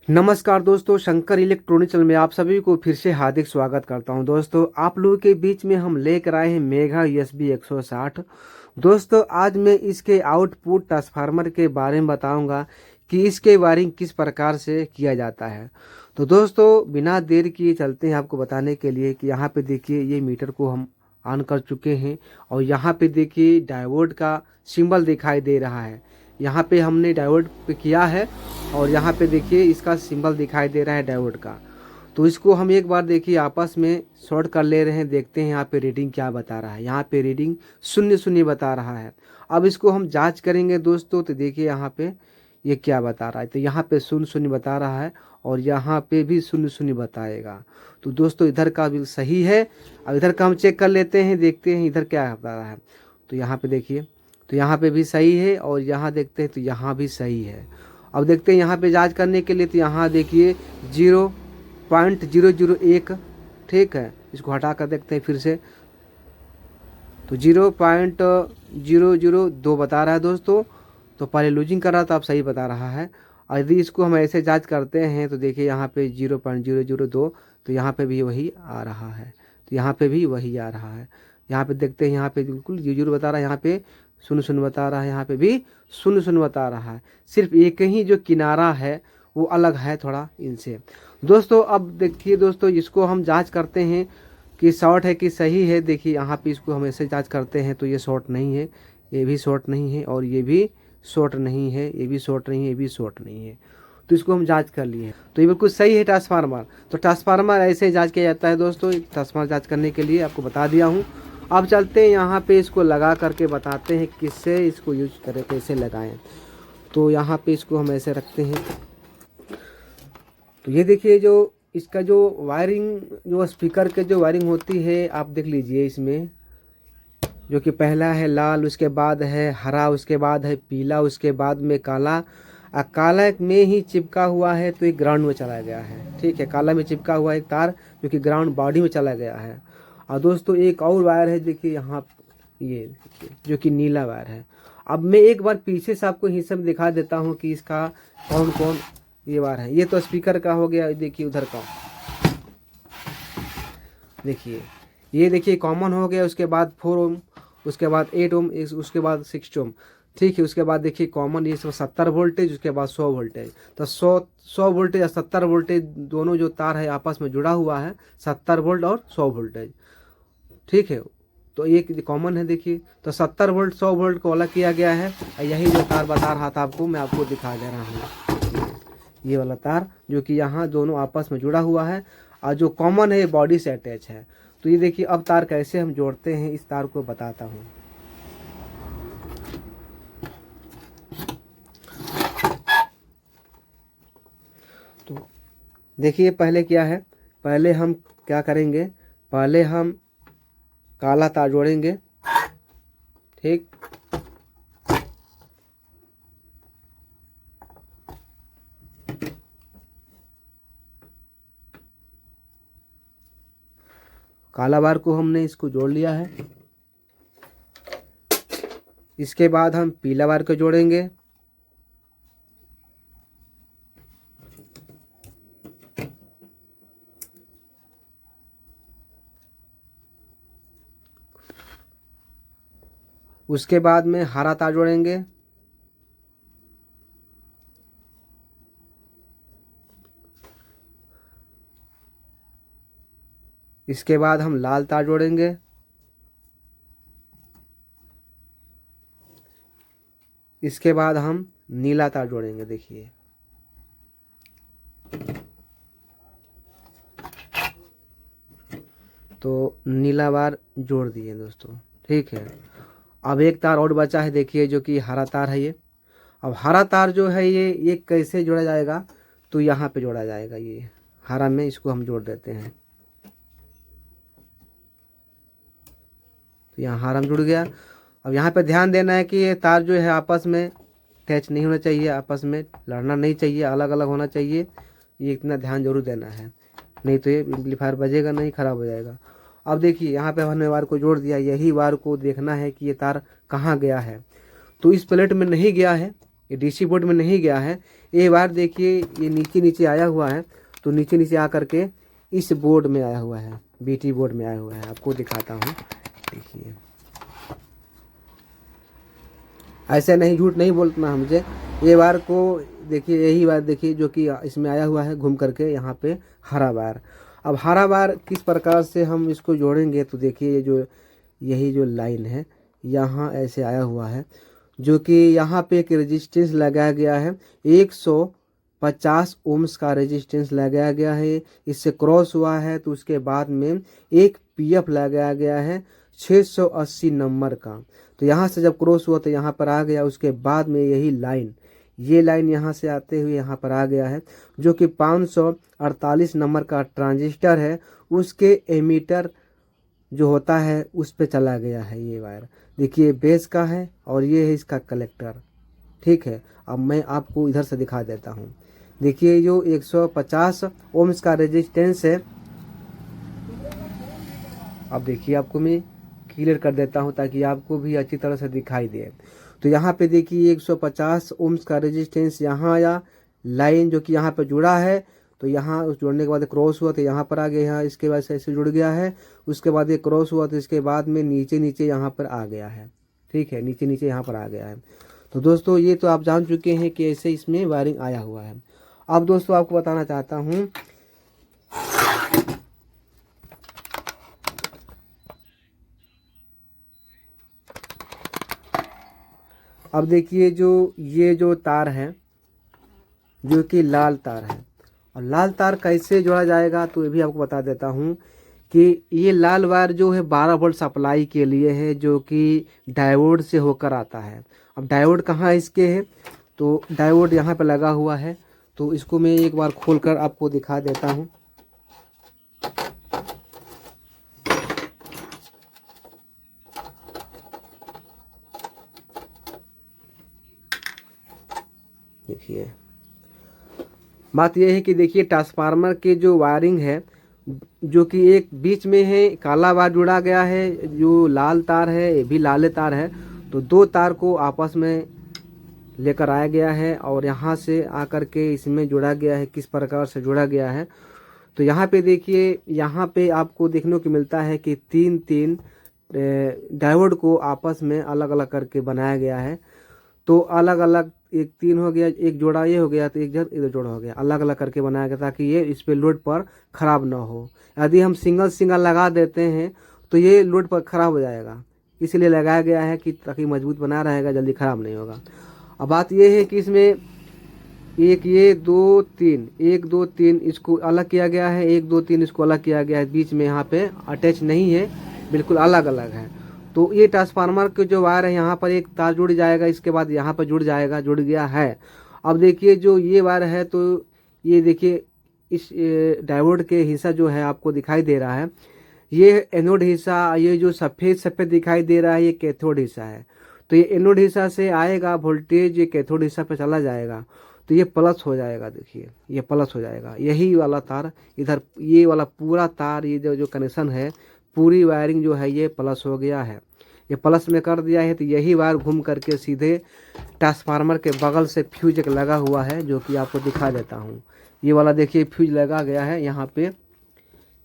नमस्कार दोस्तों, Shankar electronic channel में आप सभी को फिर से हार्दिक स्वागत करता हूं। दोस्तों, आप लोगों के बीच में हम लेकर आए हैं मेगा यूएसबी 160। दोस्तों, आज मैं इसके आउटपुट ट्रांसफार्मर के बारे में बताऊंगा कि इसके वायरिंग किस प्रकार से किया जाता है। तो दोस्तों, बिना देर किए चलते हैं आपको बताने के लिए कि यहाँ पे देखिए ये मीटर को हम ऑन कर चुके हैं और यहाँ पे देखिए डायोड का सिंबल दिखाई दे रहा है। यहाँ पे हमने डायोड पे किया है और यहाँ पे देखिए इसका सिंबल दिखाई दे रहा है डायोड का। तो इसको हम एक बार देखिए आपस में शॉर्ट कर ले रहे हैं, देखते हैं यहाँ पे रीडिंग क्या बता रहा है। यहाँ पे रीडिंग 0 0 बता रहा है। अब इसको हम जांच करेंगे दोस्तों, तो देखिए यहाँ पे ये क्या बता रहा है। तो यहाँ पे 0 0 बता रहा है और यहाँ पे भी 0 0 बताएगा। तो दोस्तों, इधर का बिल सही है। अब इधर का हम चेक कर लेते हैं, देखते हैं इधर क्या बता रहा है। तो यहाँ पे देखिए, तो यहाँ पे भी सही है और यहाँ देखते हैं तो यहाँ भी सही है। अब देखते हैं यहाँ पे जांच करने के लिए, तो यहाँ देखिए 0.001, ठीक है। इसको हटा कर देखते हैं फिर से, तो 0.002 बता रहा है दोस्तों। तो पहले लूजिंग कर रहा था, अब सही बता रहा है। और यदि इसको हम ऐसे जांच करते हैं तो देखिए यहाँ पे 0.002, तो यहाँ पे भी वही आ रहा है। तो यहाँ पे भी वही आ रहा है। यहाँ पे देखते हैं, यहाँ पे बिल्कुल 0 बता रहा है, यहाँ पे 0 0 बता रहा है, यहाँ पे भी 0 0 बता रहा है। सिर्फ एक ही जो किनारा है वो अलग है थोड़ा इनसे। दोस्तों, अब देखिए दोस्तों, इसको हम जांच करते हैं कि शॉर्ट है कि सही है। देखिए यहाँ पे इसको हम ऐसे जांच करते हैं तो ये शॉर्ट नहीं है, ये भी शॉर्ट नहीं है और ये भी शॉर्ट नहीं है, ये भी शॉर्ट नहीं है, ये भी शॉर्ट नहीं है। तो इसको हम जांच कर लिए हैं, तो ये बिल्कुल सही है ट्रांसफार्मर। तो ट्रांसफार्मर ऐसे जांच किया जाता है दोस्तों। ट्रांसफार्मर जांच करने के लिए आपको बता दिया हूँ। अब चलते हैं यहाँ पे, इसको लगा करके बताते हैं किससे इसको यूज करें, कैसे लगाएं। तो यहाँ पे इसको हम ऐसे रखते हैं। तो ये देखिए, जो इसका जो वायरिंग, जो स्पीकर के जो वायरिंग होती है, आप देख लीजिए इसमें, जो कि पहला है लाल, उसके बाद है हरा, उसके बाद है पीला, उसके बाद में काला। काला में ही चिपका हुआ है तो एक ग्राउंड में चला गया है, ठीक है। काला में चिपका हुआ एक तार जो कि ग्राउंड बॉडी में चला गया है। और दोस्तों, एक और वायर है देखिए यहाँ, ये देखिए जो कि नीला वायर है। अब मैं एक बार पीछे से आपको हिस्सा में दिखा देता हूँ कि इसका कौन कौन ये वायर है। ये तो स्पीकर का हो गया, देखिए उधर का देखिए, ये देखिए कॉमन हो गया। उसके बाद 4 ओम, उसके बाद 8 ओम, उसके बाद 6 ओम, ठीक है। उसके बाद देखिए कॉमन ये सब 70 वोल्टेज, उसके बाद 100 वोल्टेज। तो 100 वोल्टेज और 70 वोल्टेज दोनों जो तार है आपस में जुड़ा हुआ है, 70 वोल्ट और 100 वोल्टेज, ठीक है। तो ये कॉमन है देखिए। तो 70 वोल्ट 100 वोल्ट को अलग किया गया है। यही जो तार बता रहा था आपको, मैं आपको दिखा दे रहा हूँ। ये वाला तार जो कि यहाँ दोनों आपस में जुड़ा हुआ है और जो कॉमन है ये बॉडी से अटैच है। तो ये देखिए, अब तार कैसे हम जोड़ते हैं इस तार को बताता हूँ। तो देखिए पहले क्या है, पहले हम क्या करेंगे, पहले हम काला तार जोड़ेंगे, ठीक। काला बार को हमने इसको जोड़ लिया है। इसके बाद हम पीला बार को जोड़ेंगे। उसके बाद में हरा तार जोड़ेंगे। इसके बाद हम लाल तार जोड़ेंगे। इसके बाद हम नीला तार जोड़ेंगे। देखिए, तो नीला बार जोड़ दिए दोस्तों, ठीक है। अब एक तार और बचा है देखिए, जो कि हरा तार है ये। अब हरा तार जो है ये कैसे जोड़ा जाएगा, तो यहाँ पे जोड़ा जाएगा। ये हरा में इसको हम जोड़ देते हैं। तो यहाँ हरा में जुड़ गया। अब यहाँ पे ध्यान देना है कि ये तार जो है आपस में अटैच नहीं होना चाहिए, आपस में लड़ना नहीं चाहिए, अलग अलग होना चाहिए। ये इतना ध्यान जरूर देना है, नहीं तो ये एम्पलीफायर बजेगा नहीं, ख़राब हो जाएगा। अब देखिए, यहाँ पे हमने वायर को जोड़ दिया। यही वायर को देखना है कि ये तार कहाँ गया है। तो इस प्लेट में नहीं गया है, ये डीसी बोर्ड में नहीं गया है। ये वायर देखिए ये नीचे नीचे आया हुआ है, तो नीचे नीचे आकर के इस बोर्ड में आया हुआ है, बीटी बोर्ड में आया हुआ है। आपको दिखाता हूँ, देखिए ऐसे नहीं, झूठ नहीं बोलना मुझे। ये वायर को देखिए, यही वायर देखिए जो कि इसमें आया हुआ है घूम करके यहाँ पे हरा वायर। अब हरा वायर किस प्रकार से हम इसको जोड़ेंगे, तो देखिए ये जो यही जो लाइन है यहाँ ऐसे आया हुआ है, जो कि यहाँ पे एक रेजिस्टेंस लगाया गया है 150 ओम्स का रेजिस्टेंस लगाया गया है। इससे क्रॉस हुआ है तो उसके बाद में एक पीएफ लगाया गया है 680 नंबर का। तो यहाँ से जब क्रॉस हुआ तो यहाँ पर आ गया। उसके बाद में यही लाइन, ये लाइन यहाँ से आते हुए यहाँ पर आ गया है, जो कि 548 नंबर का ट्रांजिस्टर है, उसके एमीटर जो होता है उस पे चला गया है ये वायर। देखिए बेस का है और ये है इसका कलेक्टर, ठीक है। अब मैं आपको इधर से दिखा देता हूँ। देखिए जो 150 ओम्स का रेजिस्टेंस है, अब देखिए आपको मैं क्लियर कर देता हूँ ताकि आपको भी अच्छी तरह से दिखाई दे। तो यहाँ पे देखिए 150 ओम्स का रेजिस्टेंस यहाँ आया, लाइन जो कि यहाँ पे जुड़ा है, तो यहाँ उस जोड़ने के बाद क्रॉस हुआ तो यहाँ पर आ गया, यहाँ इसके बाद से ऐसे जुड़ गया है। उसके बाद ये क्रॉस हुआ तो इसके बाद में नीचे नीचे यहाँ पर आ गया है, ठीक है, नीचे नीचे यहाँ पर आ गया है। तो दोस्तों ये तो आप जान चुके हैं कि ऐसे इसमें वायरिंग आया हुआ है। अब दोस्तों आपको बताना चाहता हूँ, अब देखिए जो ये जो तार है जो कि लाल तार है, और लाल तार कैसे जोड़ा जाएगा तो ये भी आपको बता देता हूँ कि ये लाल वायर जो है 12 वोल्ट सप्लाई के लिए है, जो कि डायोड से होकर आता है। अब डायोड कहाँ इसके है, तो डायोड यहाँ पे लगा हुआ है, तो इसको मैं एक बार खोलकर आपको दिखा देता हूँ। देखिए बात यह है कि देखिए ट्रांसफार्मर के जो वायरिंग है, जो कि एक बीच में है काला वायर जुड़ा गया है, जो लाल तार है ये भी लाल तार है, तो दो तार को आपस में लेकर आया गया है और यहाँ से आकर के इसमें जुड़ा गया है। किस प्रकार से जुड़ा गया है, तो यहाँ पे देखिए, यहाँ पे आपको देखने को मिलता है कि तीन तीन डायोड को आपस में अलग अलग करके बनाया गया है। तो अलग अलग एक तीन हो गया, एक जोड़ा ये हो गया, तो एक इधर जोड़ा हो गया, अलग अलग करके बनाया गया ताकि ये इस पे लोड पर ख़राब ना हो। यदि हम सिंगल सिंगल लगा देते हैं तो ये लोड पर ख़राब हो जाएगा, इसलिए लगाया गया है कि ताकि मजबूत बना रहेगा, जल्दी ख़राब नहीं होगा। अब बात ये है कि इसमें एक ये दो तीन, एक दो तीन इसको अलग किया गया है, एक दो तीन इसको अलग किया गया है, बीच में यहाँ पे अटैच नहीं है, बिल्कुल अलग अलग है। तो ये ट्रांसफार्मर के जो वायर है यहाँ पर एक तार जुड़ जाएगा, इसके बाद यहाँ पर जुड़ जाएगा, जुड़ गया है। अब देखिए जो ये वायर है, तो ये देखिए इस डायोड के हिस्सा जो है आपको दिखाई दे रहा है, ये एनोड हिस्सा, ये जो सफ़ेद सफ़ेद दिखाई दे रहा है ये कैथोड हिस्सा है। तो ये एनोड हिस्सा से आएगा वोल्टेज, ये कैथोड हिस्सा पे चला जाएगा, तो ये प्लस हो जाएगा। देखिए ये प्लस हो जाएगा, यही वाला तार इधर, ये वाला पूरा तार, ये जो कनेक्शन है, पूरी वायरिंग जो है ये प्लस हो गया है। ये प्लस में कर दिया है, तो यही वायर घूम करके सीधे ट्रांसफार्मर के बगल से फ्यूज एक लगा हुआ है, जो कि आपको दिखा देता हूँ। ये वाला देखिए फ्यूज लगा गया है यहाँ पे,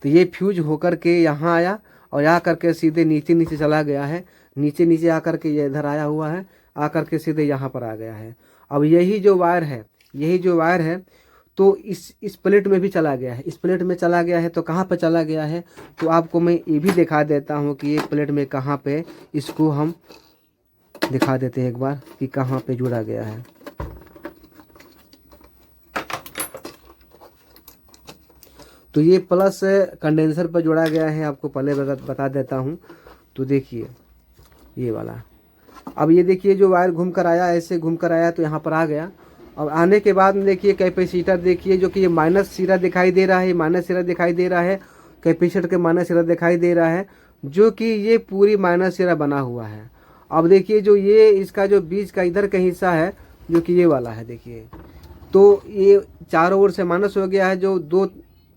तो ये फ्यूज होकर के यहाँ आया और यहाँ करके सीधे नीचे नीचे चला गया है, नीचे नीचे आकर के ये इधर आया हुआ है, आकर के सीधे यहाँ पर आ गया है। अब यही जो वायर है, यही जो वायर है, तो इस प्लेट में भी चला गया है, इस प्लेट में चला गया है। तो कहाँ पे चला गया है, तो आपको मैं ये भी दिखा देता हूँ कि ये प्लेट में कहाँ पे, इसको हम दिखा देते हैं एक बार कि कहाँ पे जुड़ा गया है। तो ये प्लस कंडेंसर पर जोड़ा गया है, आपको पहले बता देता हूँ। तो देखिए ये वाला, अब ये देखिए जो वायर घूम कर आया, ऐसे घूम कर आया तो यहाँ पर आ गया। अब आने के बाद में देखिए कैपेसिटर देखिए, जो कि ये माइनस सिरा दिखाई दे रहा है, माइनस सिरा दिखाई दे रहा है, कैपेसिटर के माइनस सिरा दिखाई दे रहा है, जो कि ये पूरी माइनस सिरा बना हुआ है। अब देखिए जो ये इसका जो बीच का इधर का हिस्सा है, जो कि ये वाला है, देखिए तो ये चारों ओर से माइनस हो गया है। जो दो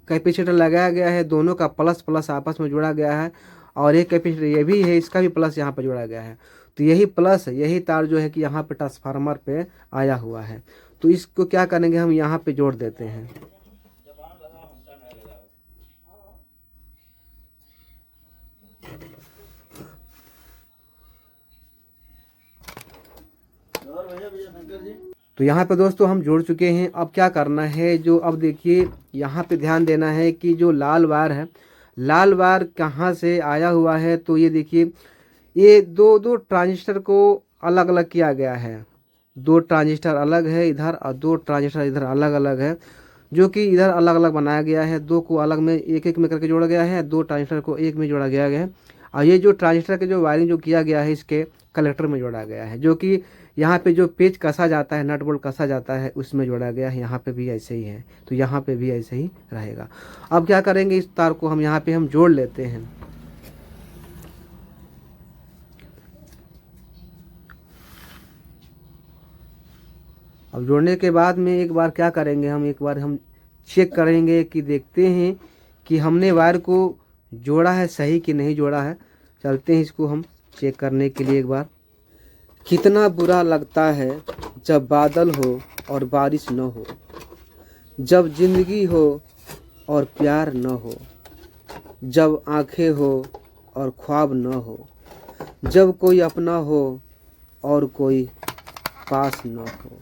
कैपेसिटर लगाया गया है, दोनों का प्लस प्लस आपस में जोड़ा गया है, और एक कैपेसिटर ये भी है, इसका भी प्लस यहाँ पर जोड़ा गया है। तो यही प्लस यही तार जो है कि यहाँ पे ट्रांसफार्मर पे आया हुआ है। तो इसको क्या करेंगे, हम यहाँ पे जोड़ देते हैं। तो यहाँ पे दोस्तों हम जोड़ चुके हैं। अब क्या करना है, जो अब देखिए यहाँ पे ध्यान देना है कि जो लाल वायर है, लाल वायर कहाँ से आया हुआ है। तो ये देखिए ये दो ट्रांजिस्टर को अलग अलग किया गया है। 2 ट्रांजिस्टर अलग है इधर और 2 ट्रांजिस्टर इधर अलग अलग है, जो कि इधर अलग अलग बनाया गया है। 2 को अलग में एक में करके जोड़ा गया है, 2 ट्रांजिस्टर को एक में जोड़ा गया है। और ये जो ट्रांजिस्टर के जो वायरिंग जो किया गया है इसके कलेक्टर में जोड़ा गया है, जो कि यहाँ पे जो पेच कसा जाता है, नट बोल्ट कसा जाता है, उसमें जोड़ा गया है। यहाँ पे भी ऐसे ही है, तो यहाँ पे भी ऐसे ही रहेगा। अब क्या करेंगे, इस तार को हम यहाँ पे हम जोड़ लेते हैं। अब जोड़ने के बाद में एक बार क्या करेंगे, एक बार हम चेक करेंगे कि देखते हैं कि हमने वायर को जोड़ा है सही कि नहीं जोड़ा है। चलते हैं इसको हम चेक करने के लिए एक बार। कितना बुरा लगता है जब बादल हो और बारिश न हो, जब जिंदगी हो और प्यार न हो, जब आंखें हो और ख्वाब न हो, जब कोई अपना हो और कोई पास न हो।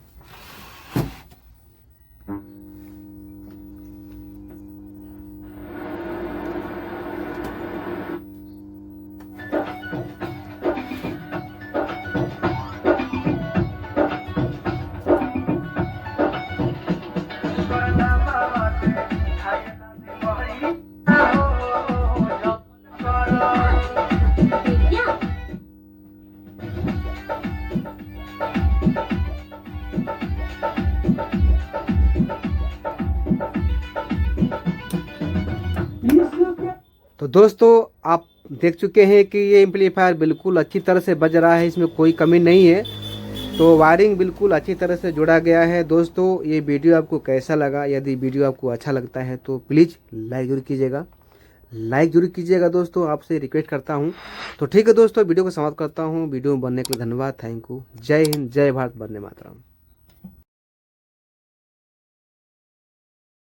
तो दोस्तों आप देख चुके हैं कि ये एम्पलीफायर बिल्कुल अच्छी तरह से बज रहा है, इसमें कोई कमी नहीं है। तो वायरिंग बिल्कुल अच्छी तरह से जोड़ा गया है। दोस्तों ये वीडियो आपको कैसा लगा, यदि वीडियो आपको अच्छा लगता है तो प्लीज़ लाइक जरूर कीजिएगा, दोस्तों आपसे रिक्वेस्ट करता हूँ। तो ठीक है दोस्तों, वीडियो को समाप्त करता हूँ। वीडियो में बनने के लिए धन्यवाद, थैंक यू। जय हिंद, जय भारत, वंदे मातरम।